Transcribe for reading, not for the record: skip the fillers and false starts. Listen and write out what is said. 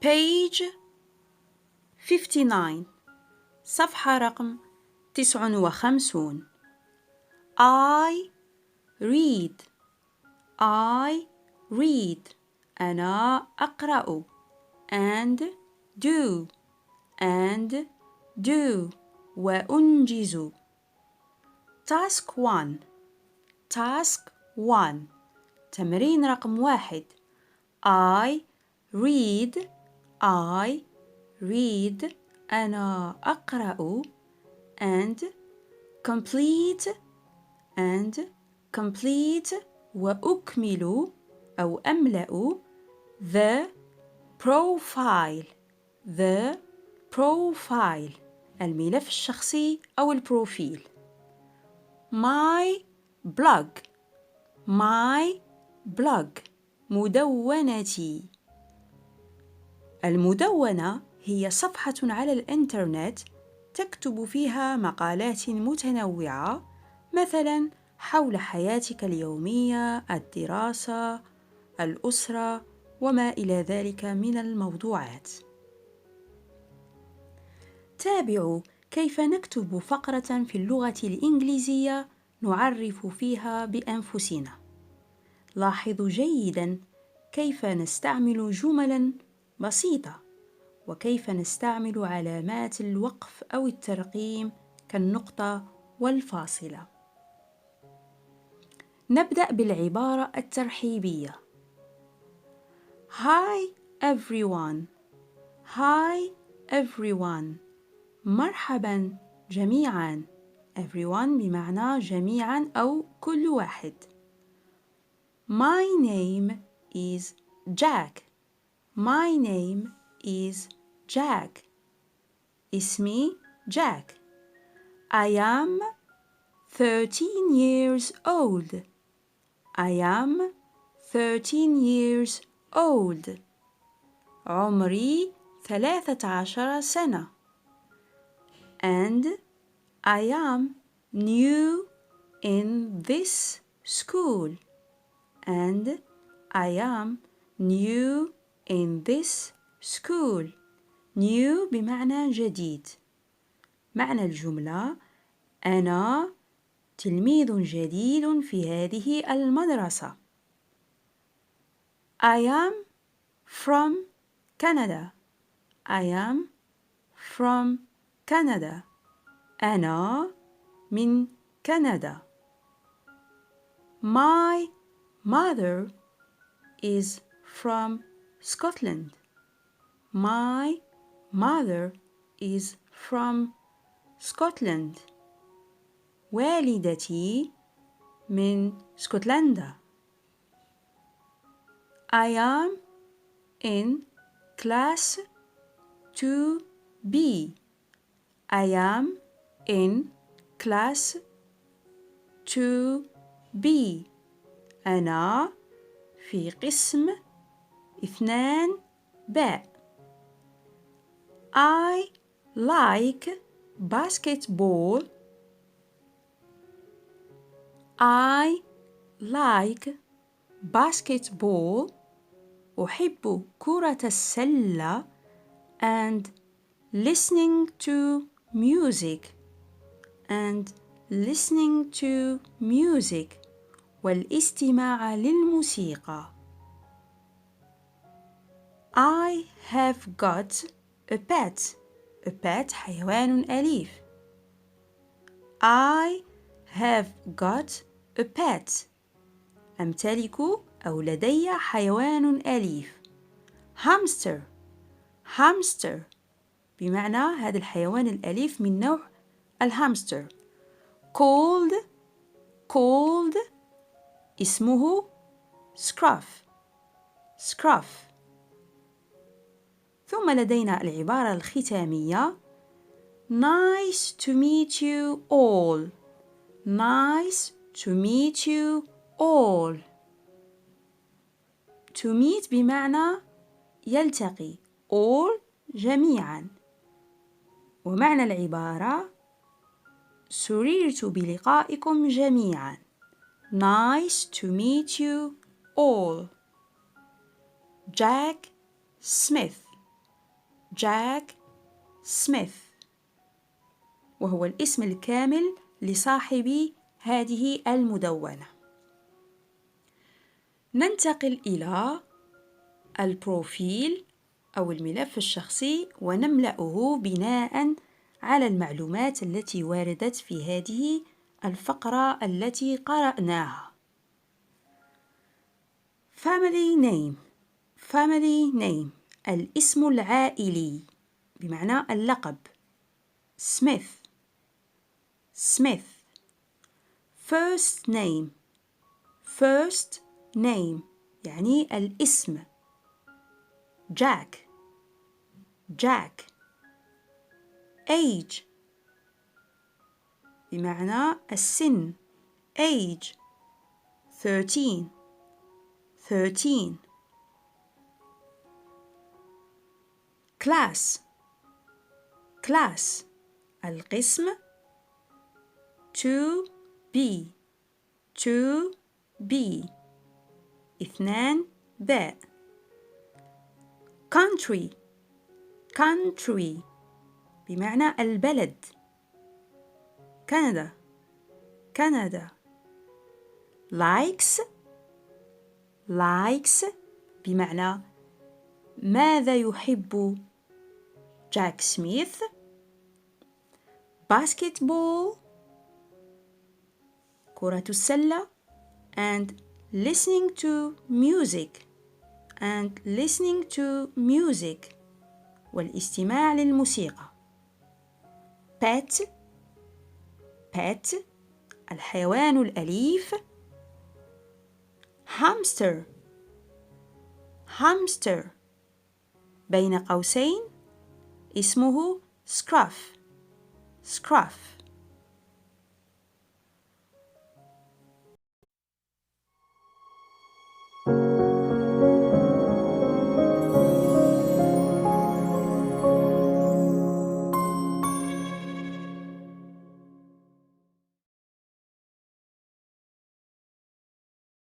page 59 صفحة رقم 59 I read أنا أقرأ and do وأنجز task 1 تمرين رقم 1 I read أنا أقرأ and complete وأكمل أو أملأ the profile الملف الشخصي أو البروفيل my blog مدونتي المدونة هي صفحة على الإنترنت تكتب فيها مقالات متنوعة مثلاً حول حياتك اليومية، الدراسة، الأسرة وما إلى ذلك من الموضوعات. تابعوا كيف نكتب فقرة في اللغة الإنجليزية نعرف فيها بأنفسنا. لاحظوا جيداً كيف نستعمل جملاً بسيطة وكيف نستعمل علامات الوقف أو الترقيم كالنقطة والفاصلة. نبدأ بالعبارة الترحيبية Hi everyone مرحبا جميعا everyone بمعنى جميعا أو كل واحد My name is Jack اسمي جاك I am 13 years old عمري 13 سنة and I am new in this school new بمعنى جديد معنى الجملة أنا تلميذ جديد في هذه المدرسة I am from Canada أنا من كندا My mother is from Scotland والدتي من اسكتلندا I am in class 2B أنا في قسم 2B I like basketball أحب كرة السلة and listening to music والاستماع للموسيقى I have got a pet حيوان أليف I have got a pet أمتلك أو لدي حيوان أليف hamster بمعنى هذا الحيوان الأليف من نوع الهامستر cold اسمه scruff ثم لدينا العبارة الختامية Nice to meet you all To meet بمعنى يلتقي all جميعا ومعنى العبارة سررت بلقائكم جميعا Nice to meet you all Jack Smith جاك سميث، وهو الاسم الكامل لصاحب هذه المدونة. ننتقل إلى البروفيل أو الملف الشخصي ونملأه بناء على المعلومات التي وردت في هذه الفقرة التي قرأناها. Family name الاسم العائلي بمعنى اللقب. Smith. First name يعني الاسم. Jack. Age بمعنى السن. Age 13. Class القسم. To be 2 باء. Country بمعنى البلد. كندا. Likes بمعنى ماذا يحب جاك سميث. Basketball كرة السلة. and listening to music والاستماع للموسيقى. pet الحيوان الأليف. hamster بين قوسين اسمه scruff.